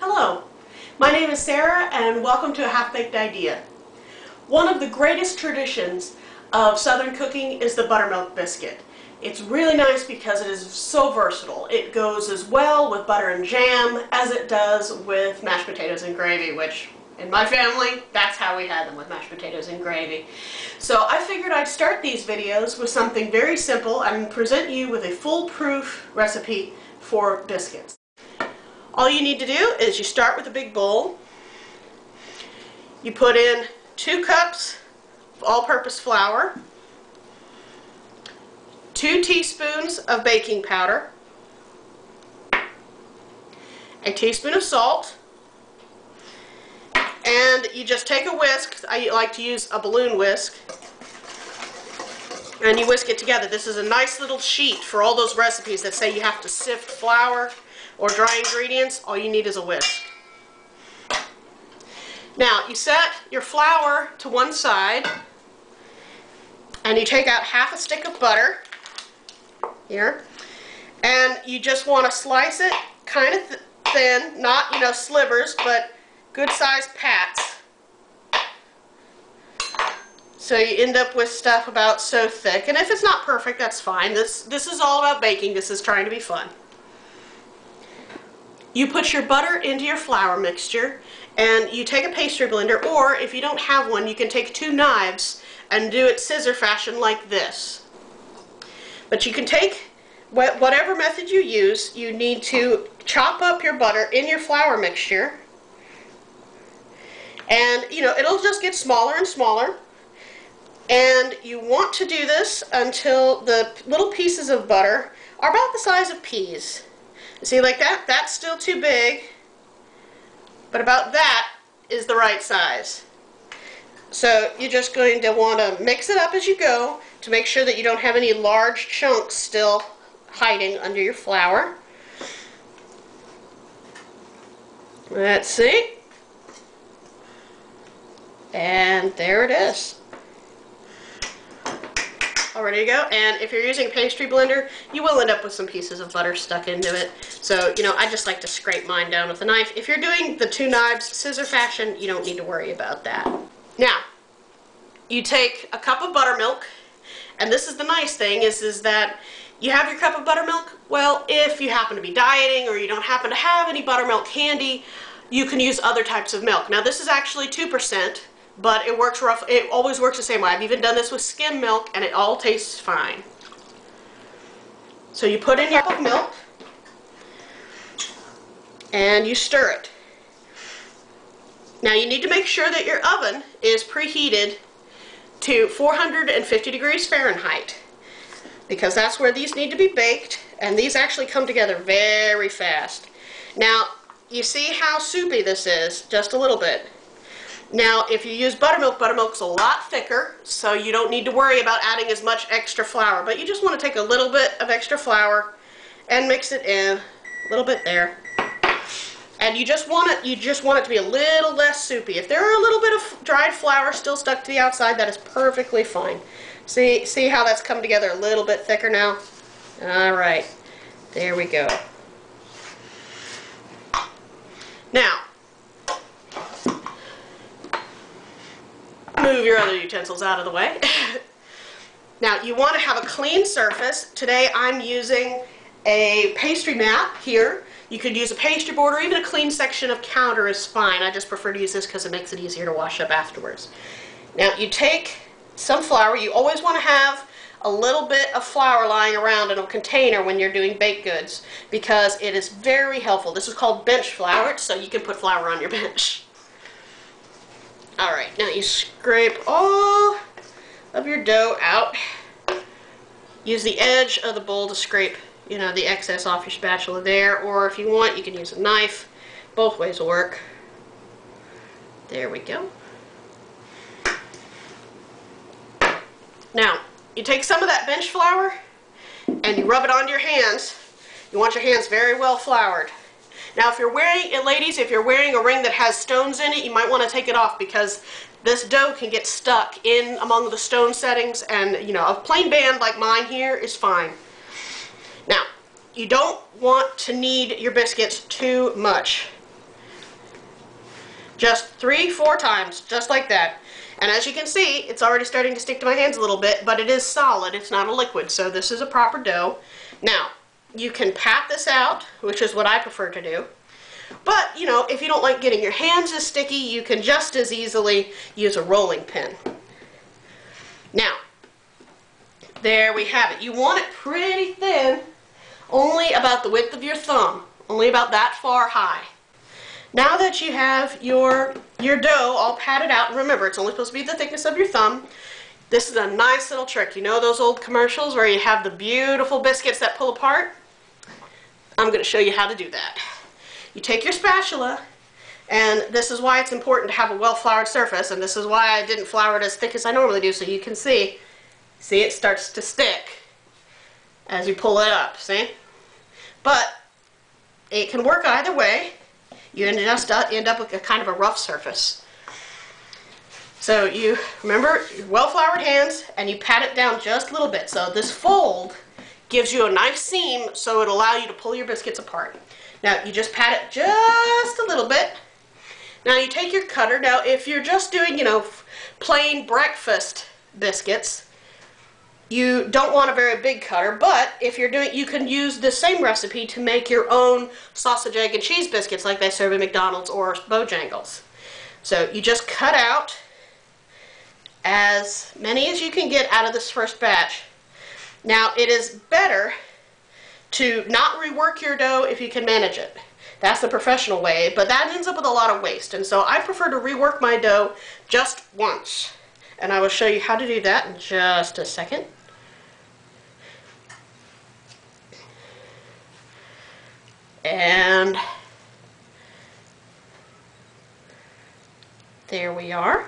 Hello, my name is Sarah and welcome to A Half-Baked Idea. One of the greatest traditions of Southern cooking is the buttermilk biscuit. It's really nice because it is so versatile. It goes as well with butter and jam as it does with mashed potatoes and gravy, which in my family, that's how we had them, with mashed potatoes and gravy. So I figured I'd start these videos with something very simple and present you with a foolproof recipe for biscuits. All you need to do is you start with a big bowl. You put in 2 cups of all-purpose flour, 2 teaspoons of baking powder, a teaspoon of salt, and you just take a whisk. I like to use a balloon whisk, and you whisk it together. This is a nice little sheet for all those recipes that say you have to sift flour or dry ingredients. All you need is a whisk. Now you set your flour to one side and you take out half a stick of butter here, and you just want to slice it kind of thin, not slivers, but good sized pats. So you end up with stuff about so thick, and if it's not perfect, that's fine. This is all about baking. This is trying to be fun. You put your butter into your flour mixture and you take a pastry blender, or if you don't have one, you can take 2 knives and do it scissor fashion like this. But you can take whatever method you use. You need to chop up your butter in your flour mixture, and it'll just get smaller and smaller, and you want to do this until the little pieces of butter are about the size of peas. See, like that? That's still too big, but about that is the right size. So you're just going to want to mix it up as you go to make sure that you don't have any large chunks still hiding under your flour. Let's see. And there it is. All ready to go. And if you're using a pastry blender, you will end up with some pieces of butter stuck into it. So, I just like to scrape mine down with a knife. If you're doing the 2 knives scissor fashion, you don't need to worry about that. Now, you take a cup of buttermilk, and this is the nice thing, is that you have your cup of buttermilk. Well, if you happen to be dieting or you don't happen to have any buttermilk handy, you can use other types of milk. Now, this is actually 2%. But it works rough. It always works the same way. I've even done this with skim milk, and it all tastes fine. So you put in your cup of milk, and you stir it. Now you need to make sure that your oven is preheated to 450 degrees Fahrenheit, because that's where these need to be baked, and these actually come together very fast. Now, you see how soupy this is? Just a little bit. Now, if you use buttermilk, buttermilk's a lot thicker, so you don't need to worry about adding as much extra flour. But you just want to take a little bit of extra flour and mix it in, a little bit there. And you just want it to be a little less soupy. If there are a little bit of dried flour still stuck to the outside, that is perfectly fine. See how that's come together a little bit thicker now? All right, there we go. Now, move your other utensils out of the way. Now you want to have a clean surface. Today I'm using a pastry mat here. You could use a pastry board, or even a clean section of counter is fine. I just prefer to use this because it makes it easier to wash up afterwards. Now you take some flour. You always want to have a little bit of flour lying around in a container when you're doing baked goods, because it is very helpful. This is called bench flour, so you can put flour on your bench. Alright, now you scrape all of your dough out. Use the edge of the bowl to scrape, the excess off your spatula there, or if you want, you can use a knife. Both ways will work. There we go. Now, you take some of that bench flour and you rub it onto your hands. You want your hands very well floured. Now, if you're wearing, ladies, if you're wearing a ring that has stones in it, you might want to take it off, because this dough can get stuck in among the stone settings, and a plain band like mine here is fine. Now, you don't want to knead your biscuits too much. Just 3-4 times, just like that. And as you can see, it's already starting to stick to my hands a little bit, but it is solid, it's not a liquid, so this is a proper dough. Now, you can pat this out, which is what I prefer to do. But, you know, if you don't like getting your hands as sticky, you can just as easily use a rolling pin. Now, there we have it. You want it pretty thin, only about the width of your thumb, only about that far high. Now that you have your dough all patted out, and remember, it's only supposed to be the thickness of your thumb, this is a nice little trick. You know those old commercials where you have the beautiful biscuits that pull apart? I'm going to show you how to do that. You take your spatula, and this is why it's important to have a well-floured surface, and this is why I didn't flour it as thick as I normally do, so you can see it starts to stick as you pull it up, see? But it can work either way. You just end up with a kind of a rough surface. So you remember your well-floured hands, and you pat it down just a little bit. So this fold gives you a nice seam, so it'll allow you to pull your biscuits apart. Now you just pat it just a little bit. Now you take your cutter. Now if you're just doing, you know, plain breakfast biscuits, you don't want a very big cutter, but if you're doing, you can use the same recipe to make your own sausage, egg, and cheese biscuits like they serve at McDonald's or Bojangles. So you just cut out as many as you can get out of this first batch. Now it is better to not rework your dough if you can manage it. That's the professional way, but that ends up with a lot of waste, and so I prefer to rework my dough just once. And I will show you how to do that in just a second. And there we are.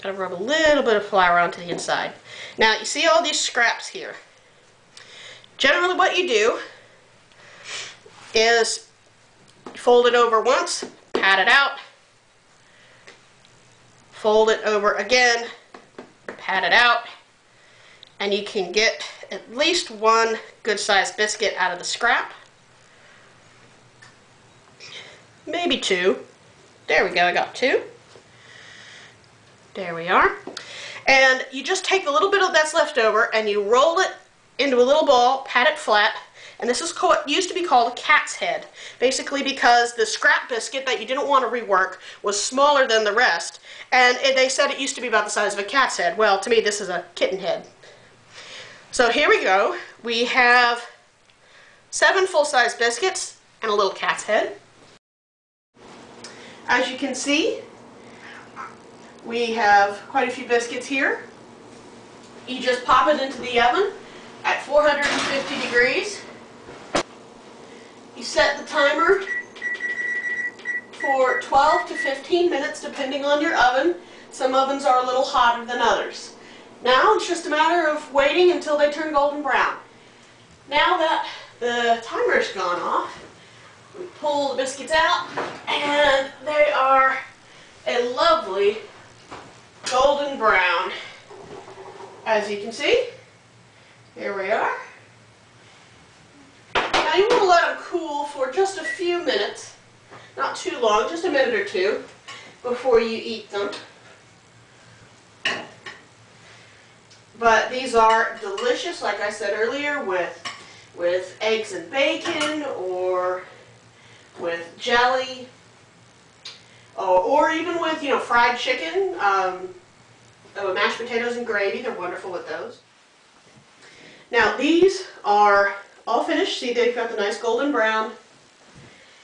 Gotta rub a little bit of flour onto the inside. Now you see all these scraps here. Generally what you do is fold it over once, pat it out, fold it over again, pat it out, and you can get at least one good-sized biscuit out of the scrap. Maybe two. There we go, I got two. There we are. And you just take the little bit of that's left over and you roll it into a little ball, pat it flat, and this is what used to be called a cat's head. Basically because the scrap biscuit that you didn't want to rework was smaller than the rest, and they said it used to be about the size of a cat's head. Well, to me this is a kitten head. So here we go. We have 7 full-size biscuits and a little cat's head. As you can see, we have quite a few biscuits here. You just pop it into the oven at 450 degrees. You set the timer for 12 to 15 minutes depending on your oven. Some ovens are a little hotter than others. Now it's just a matter of waiting until they turn golden brown. Now that the timer's gone off, we pull the biscuits out and they are a lovely golden brown. As you can see, here we are. Now you want to let them cool for just a few minutes, not too long, just a minute or two before you eat them. But these are delicious, like I said earlier, with eggs and bacon or with jelly, or even with, you know, fried chicken, mashed potatoes and gravy. They're wonderful with those. Now these are all finished. See, they've got the nice golden brown.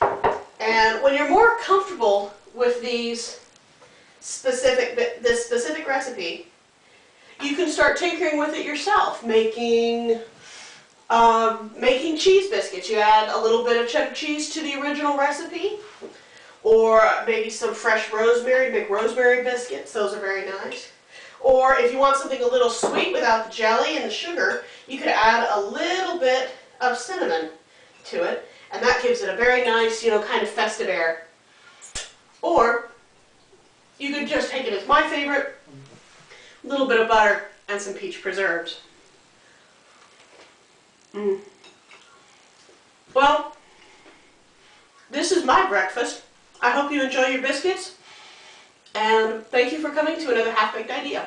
And when you're more comfortable with this specific recipe, you can start tinkering with it yourself, making cheese biscuits. You add a little bit of cheddar cheese to the original recipe, or maybe some fresh rosemary, make rosemary biscuits. Those are very nice. Or if you want something a little sweet without the jelly and the sugar, you could add a little bit of cinnamon to it, and that gives it a very nice, you know, kind of festive air. Or you could just take it as my favorite, a little bit of butter and some peach preserves. Well, this is my breakfast. I hope you enjoy your biscuits, and thank you for coming to another Half-Baked Idea.